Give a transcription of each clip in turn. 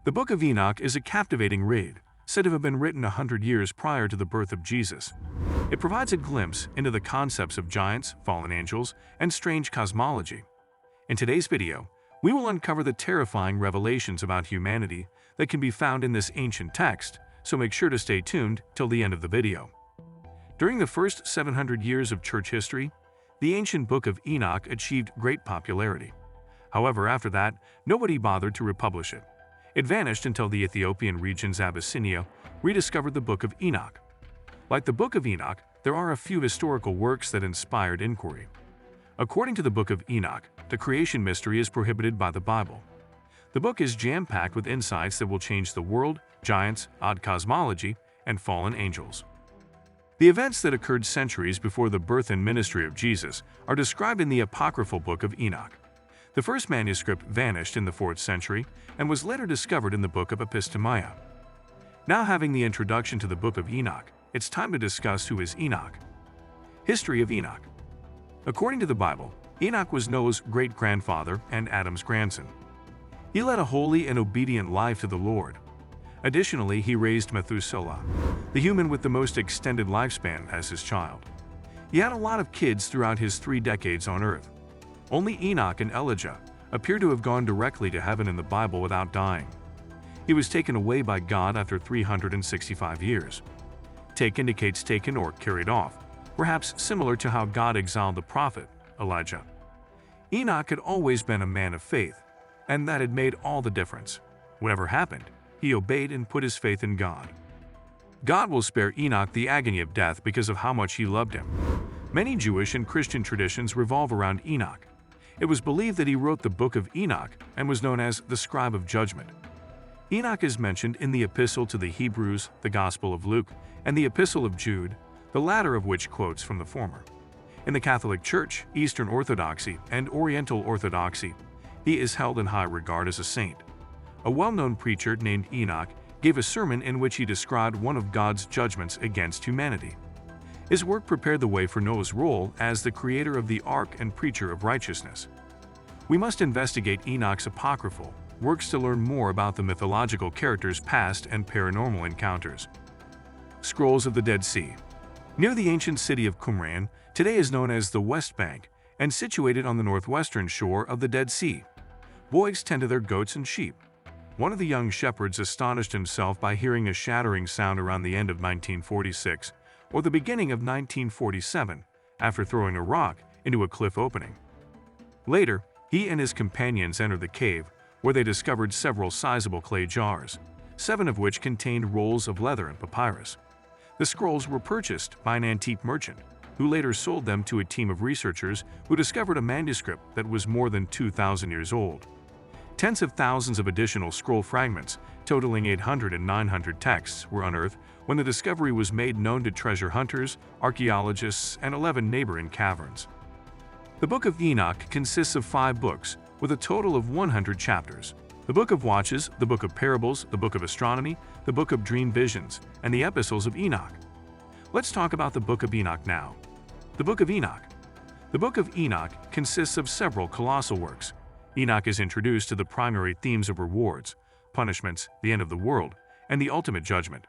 The Book of Enoch is a captivating read, said to have been written 100 years prior to the birth of Jesus. It provides a glimpse into the concepts of giants, fallen angels, and strange cosmology. In today's video, we will uncover the terrifying revelations about humanity that can be found in this ancient text, so make sure to stay tuned till the end of the video. During the first 700 years of church history, the ancient Book of Enoch achieved great popularity. However, after that, nobody bothered to republish it. It vanished until the Ethiopian region's Abyssinia rediscovered the Book of Enoch. Like the Book of Enoch, there are a few historical works that inspired inquiry. According to the Book of Enoch, the creation mystery is prohibited by the Bible. The book is jam-packed with insights that will change the world, giants, odd cosmology, and fallen angels. The events that occurred centuries before the birth and ministry of Jesus are described in the apocryphal Book of Enoch. The first manuscript vanished in the 4th century and was later discovered in the Book of Epistemiah. Now, having the introduction to the Book of Enoch, it's time to discuss who is Enoch. History of Enoch. According to the Bible, Enoch was Noah's great-grandfather and Adam's grandson. He led a holy and obedient life to the Lord. Additionally, he raised Methuselah, the human with the most extended lifespan, as his child. He had a lot of kids throughout his 3 decades on earth. Only Enoch and Elijah appear to have gone directly to heaven in the Bible without dying. He was taken away by God after 365 years. Take indicates taken or carried off, perhaps similar to how God exiled the prophet, Elijah. Enoch had always been a man of faith, and that had made all the difference. Whatever happened, he obeyed and put his faith in God. God will spare Enoch the agony of death because of how much he loved him. Many Jewish and Christian traditions revolve around Enoch. It was believed that he wrote the Book of Enoch and was known as the Scribe of Judgment. Enoch is mentioned in the Epistle to the Hebrews, the Gospel of Luke, and the Epistle of Jude, the latter of which quotes from the former. In the Catholic Church, Eastern Orthodoxy, and Oriental Orthodoxy, he is held in high regard as a saint. A well-known preacher named Enoch gave a sermon in which he described one of God's judgments against humanity. His work prepared the way for Noah's role as the creator of the ark and preacher of righteousness. We must investigate Enoch's apocryphal works to learn more about the mythological characters' past and paranormal encounters. Scrolls of the Dead Sea. Near the ancient city of Qumran, today is known as the West Bank, and situated on the northwestern shore of the Dead Sea. Boys tend to their goats and sheep. One of the young shepherds astonished himself by hearing a shattering sound around the end of 1946 or the beginning of 1947 after throwing a rock into a cliff opening. Later, he and his companions entered the cave, where they discovered several sizable clay jars, 7 of which contained rolls of leather and papyrus. The scrolls were purchased by an antique merchant, who later sold them to a team of researchers who discovered a manuscript that was more than 2,000 years old. Tens of thousands of additional scroll fragments, totaling 800 and 900 texts, were unearthed when the discovery was made known to treasure hunters, archaeologists, and 11 neighboring caverns. The Book of Enoch consists of 5 books, with a total of 100 chapters. The Book of Watches, the Book of Parables, the Book of Astronomy, the Book of Dream Visions, and the Epistles of Enoch. Let's talk about the Book of Enoch now. The Book of Enoch. The Book of Enoch consists of several colossal works. Enoch is introduced to the primary themes of rewards, punishments, the end of the world, and the ultimate judgment.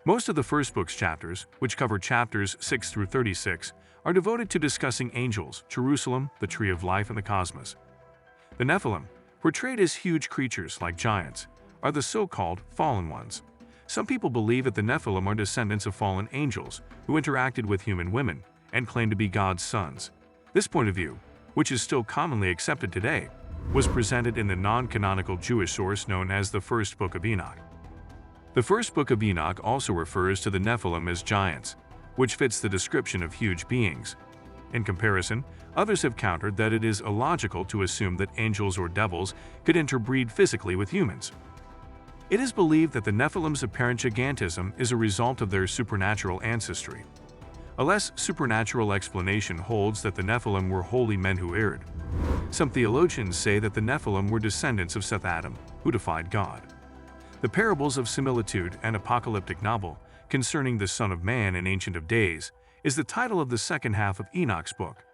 Most of the first book's chapters, which cover chapters 6 through 36, are devoted to discussing angels, Jerusalem, the tree of life, and the cosmos. The Nephilim, portrayed as huge creatures like giants, are the so-called fallen ones. Some people believe that the Nephilim are descendants of fallen angels who interacted with human women and claim to be God's sons. This point of view, which is still commonly accepted today, was presented in the non-canonical Jewish source known as the First Book of Enoch. The First Book of Enoch also refers to the Nephilim as giants, which fits the description of huge beings. In comparison, others have countered that it is illogical to assume that angels or devils could interbreed physically with humans. It is believed that the Nephilim's apparent gigantism is a result of their supernatural ancestry. A less supernatural explanation holds that the Nephilim were holy men who erred. Some theologians say that the Nephilim were descendants of Seth Adam, who defied God. The Parables of Similitude, an apocalyptic novel concerning the Son of Man and Ancient of Days, is the title of the second half of Enoch's book.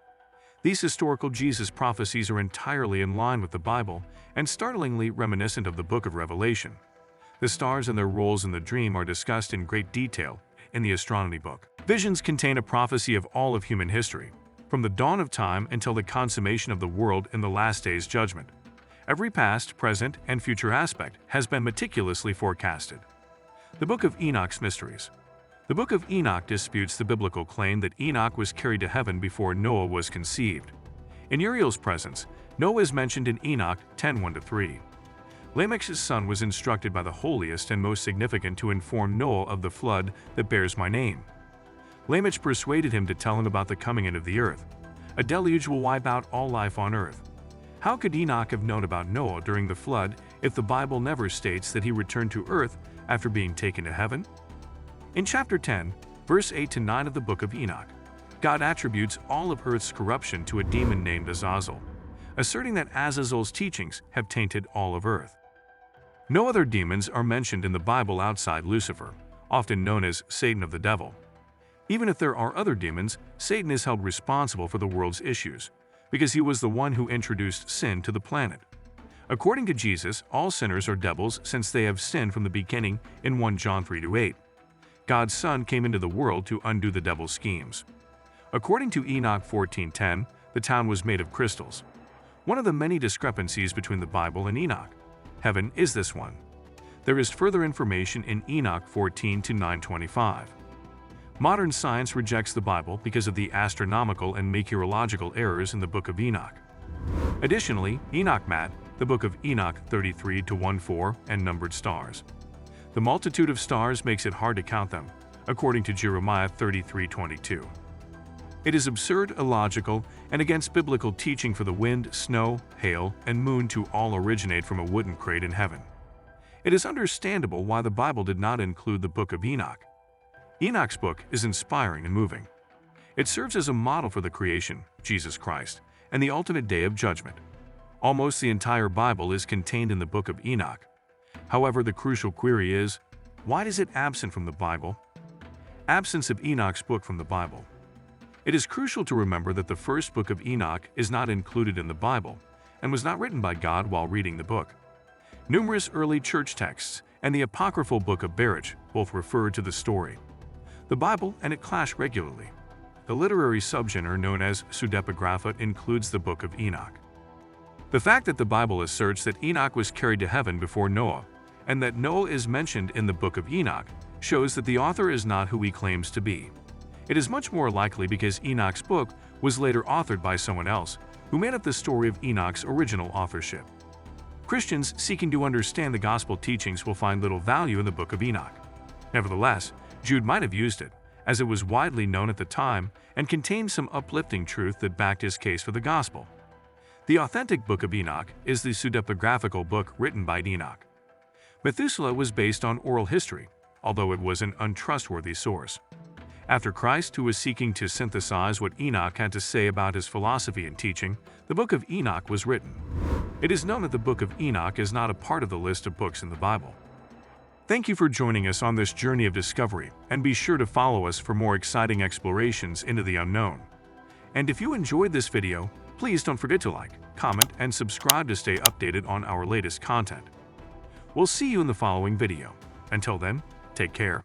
These historical Jesus prophecies are entirely in line with the Bible and startlingly reminiscent of the Book of Revelation. The stars and their roles in the dream are discussed in great detail in the astronomy book. Visions contain a prophecy of all of human history, from the dawn of time until the consummation of the world in the last day's judgment. Every past, present, and future aspect has been meticulously forecasted. The Book of Enoch's Mysteries. The Book of Enoch disputes the biblical claim that Enoch was carried to heaven before Noah was conceived. In Uriel's presence, Noah is mentioned in Enoch 10:1-3. Lamech's son was instructed by the holiest and most significant to inform Noah of the flood that bears my name. Lamech persuaded him to tell him about the coming end of the earth. A deluge will wipe out all life on earth. How could Enoch have known about Noah during the flood if the Bible never states that he returned to earth after being taken to heaven? In chapter 10, verse 8-9 of the Book of Enoch, God attributes all of earth's corruption to a demon named Azazel, asserting that Azazel's teachings have tainted all of earth. No other demons are mentioned in the Bible outside Lucifer, often known as Satan of the devil. Even if there are other demons, Satan is held responsible for the world's issues, because he was the one who introduced sin to the planet. According to Jesus, all sinners are devils since they have sinned from the beginning in 1 John 3-8. God's Son came into the world to undo the devil's schemes. According to Enoch 14:10, the town was made of crystals. One of the many discrepancies between the Bible and Enoch. Heaven is this one. There is further information in Enoch 14-925. Modern science rejects the Bible because of the astronomical and meteorological errors in the Book of Enoch. Additionally, Enoch Mat, the Book of Enoch 33-14, and numbered stars. The multitude of stars makes it hard to count them, according to Jeremiah 33:22. It is absurd, illogical, and against biblical teaching for the wind, snow, hail, and moon to all originate from a wooden crate in heaven. It is understandable why the Bible did not include the Book of Enoch. Enoch's book is inspiring and moving. It serves as a model for the creation, Jesus Christ, and the ultimate day of judgment. Almost the entire Bible is contained in the Book of Enoch. However, the crucial query is, why is it absent from the Bible? Absence of Enoch's book from the Bible. It is crucial to remember that the first Book of Enoch is not included in the Bible and was not written by God while reading the book. Numerous early church texts and the apocryphal Book of Baruch both refer to the story. The Bible and it clash regularly. The literary subgenre known as pseudepigrapha includes the Book of Enoch. The fact that the Bible asserts that Enoch was carried to heaven before Noah and that Noah is mentioned in the Book of Enoch shows that the author is not who he claims to be. It is much more likely because Enoch's book was later authored by someone else who made up the story of Enoch's original authorship. Christians seeking to understand the gospel teachings will find little value in the Book of Enoch. Nevertheless, Jude might have used it, as it was widely known at the time and contained some uplifting truth that backed his case for the gospel. The authentic Book of Enoch is the pseudepigraphical book written by Enoch. Methuselah was based on oral history, although it was an untrustworthy source. After Christ, who was seeking to synthesize what Enoch had to say about his philosophy and teaching, the Book of Enoch was written. It is known that the Book of Enoch is not a part of the list of books in the Bible. Thank you for joining us on this journey of discovery, and be sure to follow us for more exciting explorations into the unknown. And if you enjoyed this video, please don't forget to like, comment, and subscribe to stay updated on our latest content. We'll see you in the following video. Until then, take care.